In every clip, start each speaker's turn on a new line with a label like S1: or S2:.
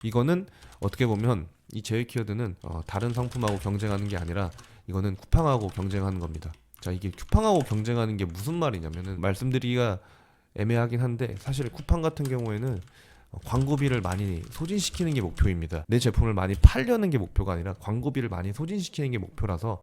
S1: 이거는 어떻게 보면 이 제휴 키워드는 다른 상품하고 경쟁하는 게 아니라 이거는 쿠팡하고 경쟁하는 겁니다. 자, 이게 쿠팡하고 경쟁하는 게 무슨 말이냐면은 말씀드리기가 애매하긴 한데 사실 쿠팡 같은 경우에는 광고비를 많이 소진시키는 게 목표입니다. 내 제품을 많이 팔려는 게 목표가 아니라 광고비를 많이 소진시키는 게 목표라서,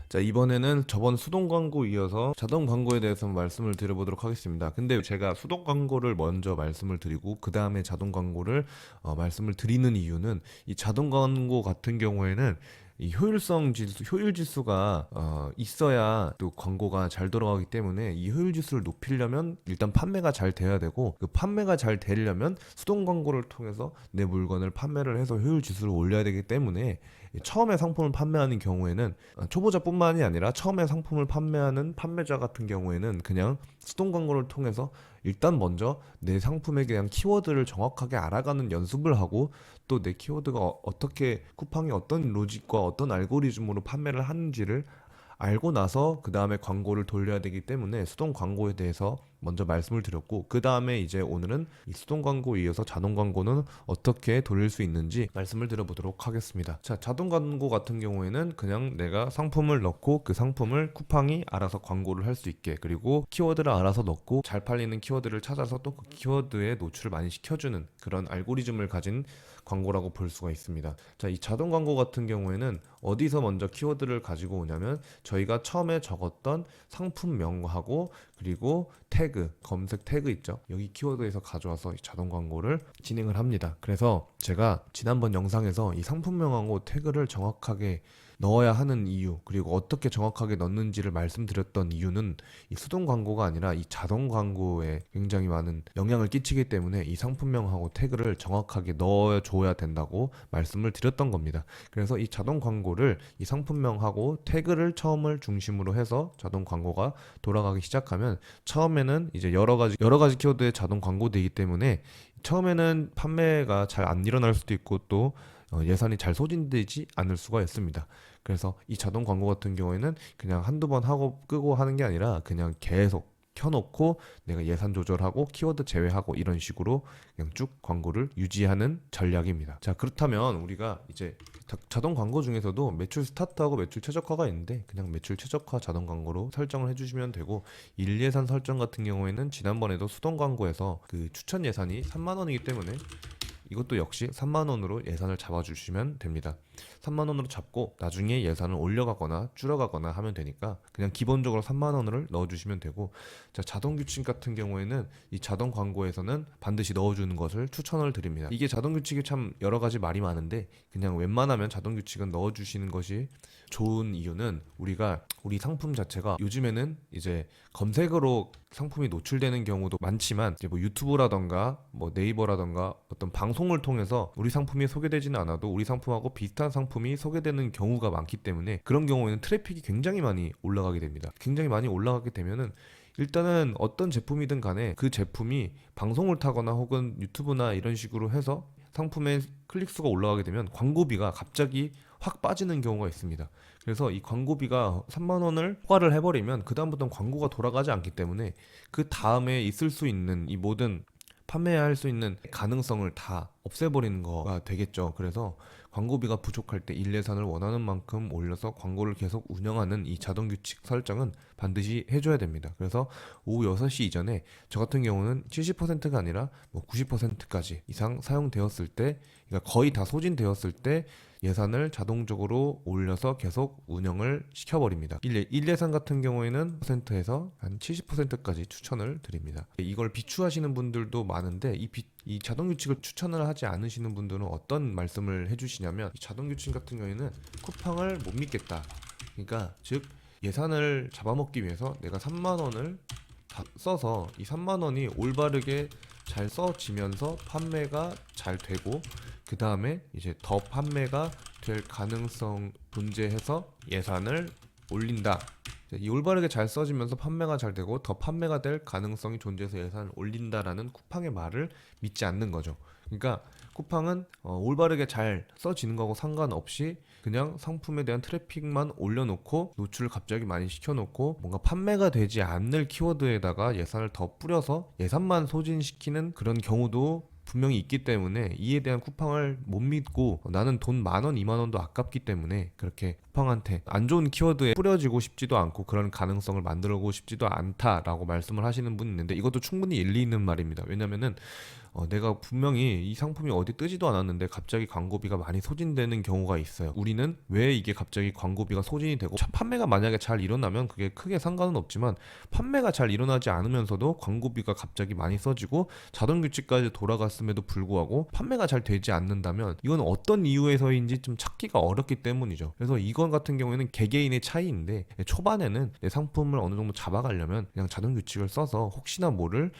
S1: 자, 이번에는 저번 수동 광고 이어서 자동 광고에 대해서 말씀을 드려보도록 하겠습니다. 근데 제가 수동 광고를 먼저 말씀을 드리고 그 다음에 자동 광고를 말씀을 드리는 이유는, 이 자동 광고 같은 경우에는 이 효율성 지수, 효율 지수가 있어야 또 광고가 잘 돌아가기 때문에, 이 효율 지수를 높이려면 일단 판매가 잘 돼야 되고, 그 판매가 잘 되려면 수동 광고를 통해서 내 물건을 판매를 해서 효율 지수를 올려야 되기 때문에, 처음에 상품을 판매하는 경우에는 초보자뿐만이 아니라 처음에 상품을 판매하는 판매자 같은 경우에는 그냥 수동 광고를 통해서 일단 먼저 내 상품에 대한 키워드를 정확하게 알아가는 연습을 하고, 또 내 키워드가 어떻게 쿠팡이 어떤 로직과 어떤 알고리즘으로 판매를 하는지를 알고 나서 그 다음에 광고를 돌려야 되기 때문에 수동 광고에 대해서 먼저 말씀을 드렸고, 그 다음에 이제 오늘은 이 수동 광고에 이어서 자동 광고는 어떻게 돌릴 수 있는지 말씀을 드려보도록 하겠습니다. 자, 자동 광고 같은 경우에는 그냥 내가 상품을 넣고 그 상품을 쿠팡이 알아서 광고를 할 수 있게, 그리고 키워드를 알아서 넣고 잘 팔리는 키워드를 찾아서 또 그 키워드에 노출을 많이 시켜주는 그런 알고리즘을 가진 광고라고 볼 수가 있습니다. 자, 이 자동 광고 같은 경우에는 어디서 먼저 키워드를 가지고 오냐면, 저희가 처음에 적었던 상품명하고 그리고 태그, 검색 태그 있죠, 여기 키워드에서 가져와서 이 자동 광고를 진행을 합니다. 그래서 제가 지난번 영상에서 이 상품명하고 태그를 정확하게 넣어야 하는 이유, 그리고 어떻게 정확하게 넣는지를 말씀드렸던 이유는 이 수동 광고가 아니라 이 자동 광고에 굉장히 많은 영향을 끼치기 때문에 이 상품명하고 태그를 정확하게 넣어줘야 된다고 말씀을 드렸던 겁니다. 그래서 이 자동 광고를 이 상품명하고 태그를 처음을 중심으로 해서 자동 광고가 돌아가기 시작하면, 처음에는 이제 여러 가지 키워드의 자동 광고되기 때문에 처음에는 판매가 잘 안 일어날 수도 있고, 또 예산이 잘 소진되지 않을 수가 있습니다. 그래서 이 자동 광고 같은 경우에는 그냥 한두 번 하고 끄고 하는 게 아니라 그냥 계속 켜놓고 내가 예산 조절하고 키워드 제외하고 이런 식으로 그냥 쭉 광고를 유지하는 전략입니다. 자, 그렇다면 우리가 이제 자동 광고 중에서도 매출 스타트하고 매출 최적화가 있는데, 그냥 매출 최적화 자동 광고로 설정을 해주시면 되고, 일 예산 설정 같은 경우에는 지난번에도 수동 광고에서 그 추천 예산이 3만 원이기 때문에 이것도 역시 3만 원으로 예산을 잡아주시면 됩니다. 3만 원으로 잡고 나중에 예산을 올려가거나 줄여가거나 하면 되니까 그냥 기본적으로 3만 원을 넣어주시면 되고, 자, 자동 규칙 같은 경우에는 이 자동 광고에서는 반드시 넣어주는 것을 추천을 드립니다. 이게 자동 규칙이 참 여러 가지 말이 많은데, 그냥 웬만하면 자동 규칙은 넣어주시는 것이 좋은 이유는, 우리 상품 자체가 요즘에는 이제 검색으로 상품이 노출되는 경우도 많지만, 이제 뭐 유튜브라던가 뭐 네이버라던가 어떤 방송을 통해서 우리 상품이 소개되지는 않아도 우리 상품하고 비슷한 상품이 소개되는 경우가 많기 때문에, 그런 경우에는 트래픽이 굉장히 많이 올라가게 됩니다. 굉장히 많이 올라가게 되면은 일단은 어떤 제품이든 간에 그 제품이 방송을 타거나 혹은 유튜브나 이런 식으로 해서 상품의 클릭수가 올라가게 되면 광고비가 갑자기 확 빠지는 경우가 있습니다. 그래서 이 광고비가 3만 원을 포괄을 해버리면 그 다음부터는 광고가 돌아가지 않기 때문에, 그 다음에 있을 수 있는 이 모든 판매할 수 있는 가능성을 다 없애버리는 거가 되겠죠. 그래서 광고비가 부족할 때 일 예산을 원하는 만큼 올려서 광고를 계속 운영하는 이 자동 규칙 설정은 반드시 해줘야 됩니다. 그래서 오후 6시 이전에, 저 같은 경우는 70%가 아니라 뭐 90%까지 이상 사용되었을 때, 그러니까 거의 다 소진되었을 때 예산을 자동적으로 올려서 계속 운영을 시켜버립니다. 일 예산 같은 경우에는 퍼센트에서 한 70%까지 추천을 드립니다. 이걸 비추하시는 분들도 많은데, 이 자동 규칙을 추천을 하지 않으시는 분들은 어떤 말씀을 해주시냐면, 이 자동 규칙 같은 경우에는 쿠팡을 못 믿겠다. 그러니까 즉 예산을 잡아먹기 위해서 내가 3만 원을 다 써서 이 3만 원이 올바르게 잘 써지면서 판매가 잘 되고, 그 다음에 이제 더 판매가 될 가능성 존재해서 예산을 올린다. 이 올바르게 잘 써지면서 판매가 잘 되고 더 판매가 될 가능성이 존재해서 예산을 올린다라는 쿠팡의 말을 믿지 않는 거죠. 그러니까 쿠팡은 올바르게 잘 써지는 거하고 상관없이 그냥 상품에 대한 트래픽만 올려놓고 노출을 갑자기 많이 시켜놓고 뭔가 판매가 되지 않을 키워드에다가 예산을 더 뿌려서 예산만 소진시키는 그런 경우도 분명히 있기 때문에 이에 대한 쿠팡을 못 믿고 나는 돈 10,000원, 20,000원도 아깝기 때문에 그렇게 쿠팡한테 안 좋은 키워드에 뿌려지고 싶지도 않고 그런 가능성을 만들고 싶지도 않다라고 말씀을 하시는 분이 있는데, 이것도 충분히 일리 있는 말입니다. 왜냐면은 내가 분명히 이 상품이 어디 뜨지도 않았는데 갑자기 광고비가 많이 소진되는 경우가 있어요. 우리는 왜 이게 갑자기 광고비가 소진이 되고, 판매가 만약에 잘 일어나면 그게 크게 상관은 없지만, 판매가 잘 일어나지 않으면서도 광고비가 갑자기 많이 써지고 자동 규칙까지 돌아갔음에도 불구하고 판매가 잘 되지 않는다면 이건 어떤 이유에서인지 좀 찾기가 어렵기 때문이죠. 그래서 이건 같은 경우에는 개개인의 차이인데, 초반에는 내 상품을 어느 정도 잡아가려면 그냥 자동 규칙을 써서 혹시나 모를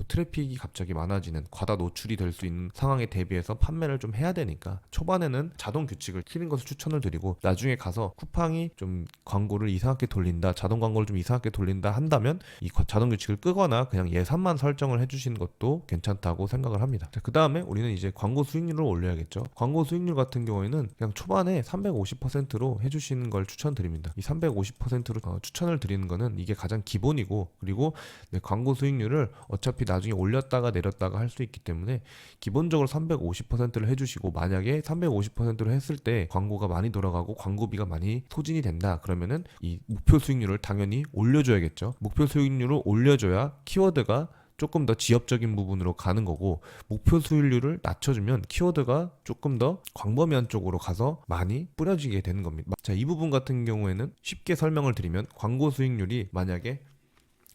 S1: 트래픽이 갑자기 많아지는, 과다 노출이 될 수 있는 상황에 대비해서 판매를 좀 해야 되니까 초반에는 자동 규칙을 키는 것을 추천을 드리고, 나중에 가서 쿠팡이 좀 광고를 이상하게 돌린다, 자동 광고를 좀 이상하게 돌린다 한다면 이 자동 규칙을 끄거나 그냥 예산만 설정을 해주시는 것도 괜찮다고 생각을 합니다. 그 다음에 우리는 이제 광고 수익률을 올려야겠죠. 광고 수익률 같은 경우에는 그냥 초반에 350%로 해주시는 걸 추천드립니다. 이 350%로 추천을 드리는 거는 이게 가장 기본이고, 그리고 광고 수익률을 어차피 나중에 올렸다가 내렸다가 할 수 있기 때문에 기본적으로 350%를 해주시고, 만약에 350%로 했을 때 광고가 많이 돌아가고 광고비가 많이 소진이 된다 그러면은 이 목표 수익률을 당연히 올려줘야겠죠. 목표 수익률을 올려줘야 키워드가 조금 더 지엽적인 부분으로 가는 거고, 목표 수익률을 낮춰주면 키워드가 조금 더 광범위한 쪽으로 가서 많이 뿌려지게 되는 겁니다. 자, 이 부분 같은 경우에는 쉽게 설명을 드리면, 광고 수익률이 만약에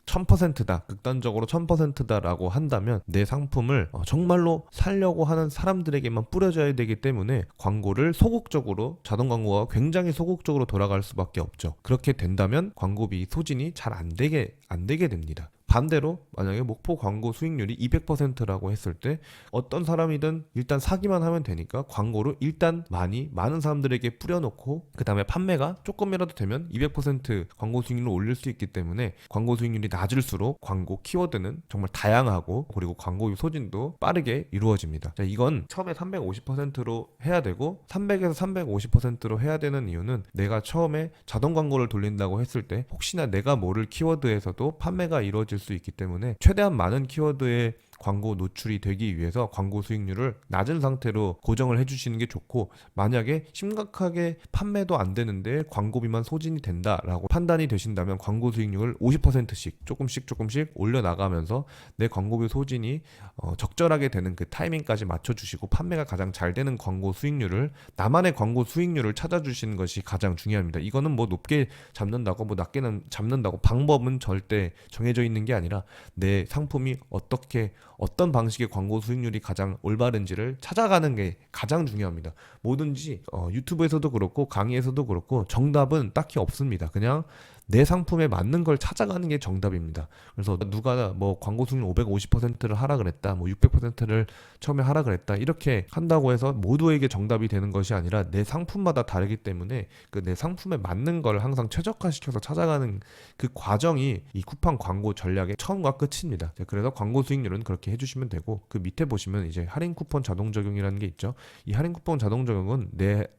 S1: 1000%다, 극단적으로 1000%다라고 한다면 내 상품을 정말로 살려고 하는 사람들에게만 뿌려줘야 되기 때문에 광고를 소극적으로, 자동 광고가 굉장히 소극적으로 돌아갈 수밖에 없죠. 그렇게 된다면 광고비 소진이 잘 안 되게 됩니다. 반대로 만약에 목표 광고 수익률이 200%라고 했을 때 어떤 사람이든 일단 사기만 하면 되니까 광고를 일단 많은 사람들에게 뿌려놓고, 그 다음에 판매가 조금이라도 되면 200% 광고 수익률을 올릴 수 있기 때문에, 광고 수익률이 낮을수록 광고 키워드는 정말 다양하고, 그리고 광고 소진도 빠르게 이루어집니다. 자, 이건 처음에 350%로 해야 되고 300에서 350%로 해야 되는 이유는, 내가 처음에 자동 광고를 돌린다고 했을 때 혹시나 내가 모를 키워드에서도 판매가 이루어질 수 있기 때문에 최대한 많은 키워드의 광고 노출이 되기 위해서 광고 수익률을 낮은 상태로 고정을 해주시는 게 좋고, 만약에 심각하게 판매도 안 되는데 광고비만 소진이 된다라고 판단이 되신다면 광고 수익률을 50%씩 조금씩 올려나가면서 내 광고비 소진이 적절하게 되는 그 타이밍까지 맞춰주시고, 판매가 가장 잘 되는 광고 수익률을, 나만의 광고 수익률을 찾아주시는 것이 가장 중요합니다. 이거는 뭐 높게 잡는다고 낮게 잡는다고 방법은 절대 정해져 있는 게 아니라, 내 상품이 어떤 방식의 광고 수익률이 가장 올바른지를 찾아가는 게 가장 중요합니다. 뭐든지 유튜브에서도 그렇고 강의에서도 그렇고 정답은 딱히 없습니다. 그냥 내 상품에 맞는 걸 찾아가는 게 정답입니다. 그래서 누가 뭐 광고 수익률 550%를 하라 그랬다, 뭐 600%를 처음에 하라 그랬다, 이렇게 한다고 해서 모두에게 정답이 되는 것이 아니라 내 상품마다 다르기 때문에 그 내 상품에 맞는 걸 항상 최적화시켜서 찾아가는 그 과정이 이 쿠팡 광고 전략의 처음과 끝입니다. 그래서 광고 수익률은 그렇게 해주시면 되고, 그 밑에 보시면 이제 할인 쿠폰 자동 적용이라는 게 있죠. 이 할인 쿠폰 자동 적용은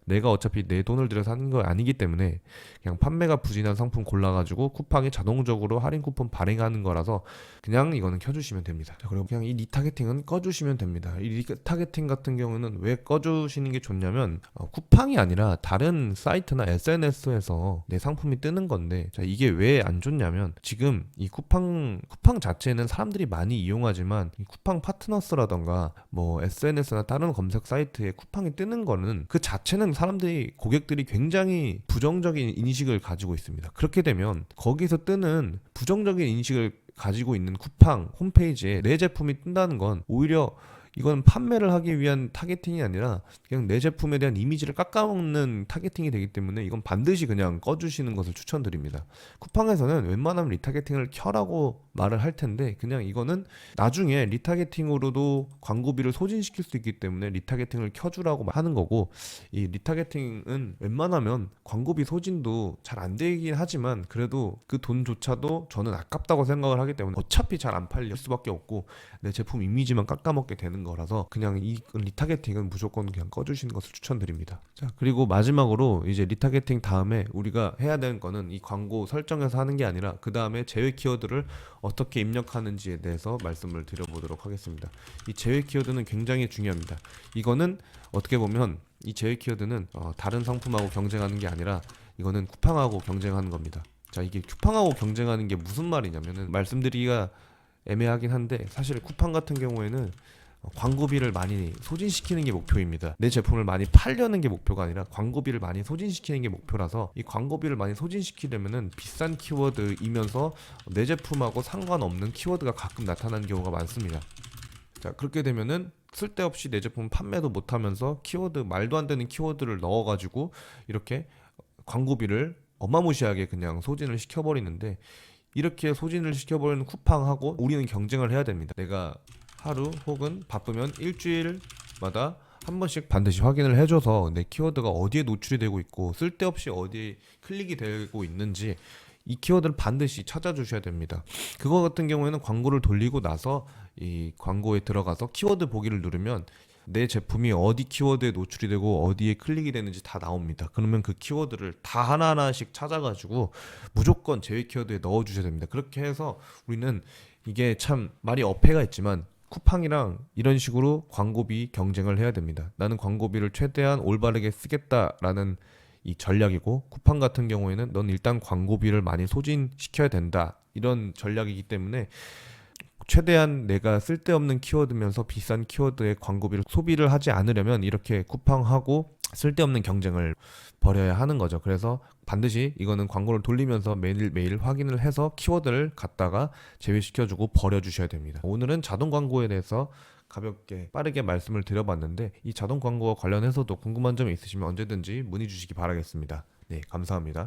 S1: 내가 어차피 내 돈을 들여서 하는 거 아니기 때문에 그냥 판매가 부진한 상품 골라가지고 쿠팡이 자동적으로 할인 쿠폰 발행하는 거라서 그냥 이거는 켜주시면 됩니다. 자, 그리고 그냥 이 리타겟팅은 꺼주시면 됩니다. 이 리타겟팅 같은 경우는 왜 꺼주시는 게 좋냐면, 쿠팡이 아니라 다른 사이트나 SNS에서 내 상품이 뜨는 건데, 자, 이게 왜 안 좋냐면, 지금 이 쿠팡 자체는 사람들이 많이 이용하지만 이 쿠팡 파트너스라던가 뭐 SNS나 다른 검색 사이트에 쿠팡이 뜨는 거는 그 자체는 고객들이 굉장히 부정적인 인식을 가지고 있습니다. 그렇게 되면 거기서 뜨는 부정적인 인식을 가지고 있는 쿠팡 홈페이지에 내 제품이 뜬다는 건 오히려 이건 판매를 하기 위한 타겟팅이 아니라 그냥 내 제품에 대한 이미지를 깎아먹는 타겟팅이 되기 때문에 이건 반드시 그냥 꺼주시는 것을 추천드립니다. 쿠팡에서는 웬만하면 리타겟팅을 켜라고 말을 할 텐데, 그냥 이거는 나중에 리타겟팅으로도 광고비를 소진시킬 수 있기 때문에 리타겟팅을 켜주라고 하는 거고, 이 리타겟팅은 웬만하면 광고비 소진도 잘 안 되긴 하지만 그래도 그 돈조차도 저는 아깝다고 생각을 하기 때문에 어차피 잘 안 팔릴 수밖에 없고 내 제품 이미지만 깎아먹게 되는 거라서 그냥 이 리타게팅은 무조건 그냥 꺼주시는 것을 추천드립니다. 자, 그리고 마지막으로 이제 리타게팅 다음에 우리가 해야 되는 거는 이 광고 설정에서 하는 게 아니라 그 다음에 제외 키워드를 어떻게 입력하는지에 대해서 말씀을 드려보도록 하겠습니다. 이 제외 키워드는 굉장히 중요합니다. 이거는 어떻게 보면 이 제외 키워드는 다른 상품하고 경쟁하는 게 아니라 이거는 쿠팡하고 경쟁하는 겁니다. 자, 이게 쿠팡하고 경쟁하는 게 무슨 말이냐면은 말씀드리기가 애매하긴 한데 사실 쿠팡 같은 경우에는 광고비를 많이 소진시키는 게 목표입니다. 내 제품을 많이 팔려는 게 목표가 아니라 광고비를 많이 소진시키는 게 목표라서 이 광고비를 많이 소진시키려면은 비싼 키워드이면서 내 제품하고 상관없는 키워드가 가끔 나타나는 경우가 많습니다. 자, 그렇게 되면은 쓸데없이 내 제품 판매도 못하면서 키워드 말도 안 되는 키워드를 넣어가지고 이렇게 광고비를 어마무시하게 그냥 소진을 시켜버리는데, 이렇게 소진을 시켜버리는 쿠팡하고 우리는 경쟁을 해야 됩니다. 내가 하루 혹은 바쁘면 일주일마다 한 번씩 반드시 확인을 해줘서 내 키워드가 어디에 노출이 되고 있고 쓸데없이 어디에 클릭이 되고 있는지 이 키워드를 반드시 찾아주셔야 됩니다. 그거 같은 경우에는 광고를 돌리고 나서 이 광고에 들어가서 키워드 보기를 누르면 내 제품이 어디 키워드에 노출이 되고 어디에 클릭이 되는지 다 나옵니다. 그러면 그 키워드를 다 하나하나씩 찾아가지고 무조건 제외 키워드에 넣어주셔야 됩니다. 그렇게 해서 우리는 이게 참 말이 어폐가 있지만 쿠팡이랑 이런 식으로 광고비 경쟁을 해야 됩니다. 나는 광고비를 최대한 올바르게 쓰겠다라는 이 전략이고, 쿠팡 같은 경우에는 넌 일단 광고비를 많이 소진시켜야 된다, 이런 전략이기 때문에 최대한 내가 쓸데없는 키워드면서 비싼 키워드의 광고비를 소비를 하지 않으려면 이렇게 쿠팡하고 쓸데없는 경쟁을 벌여야 하는 거죠. 그래서 반드시 이거는 광고를 돌리면서 매일매일 확인을 해서 키워드를 갖다가 제외시켜주고 버려주셔야 됩니다. 오늘은 자동 광고에 대해서 가볍게 빠르게 말씀을 드려봤는데, 이 자동 광고와 관련해서도 궁금한 점이 있으시면 언제든지 문의 주시기 바라겠습니다. 네, 감사합니다.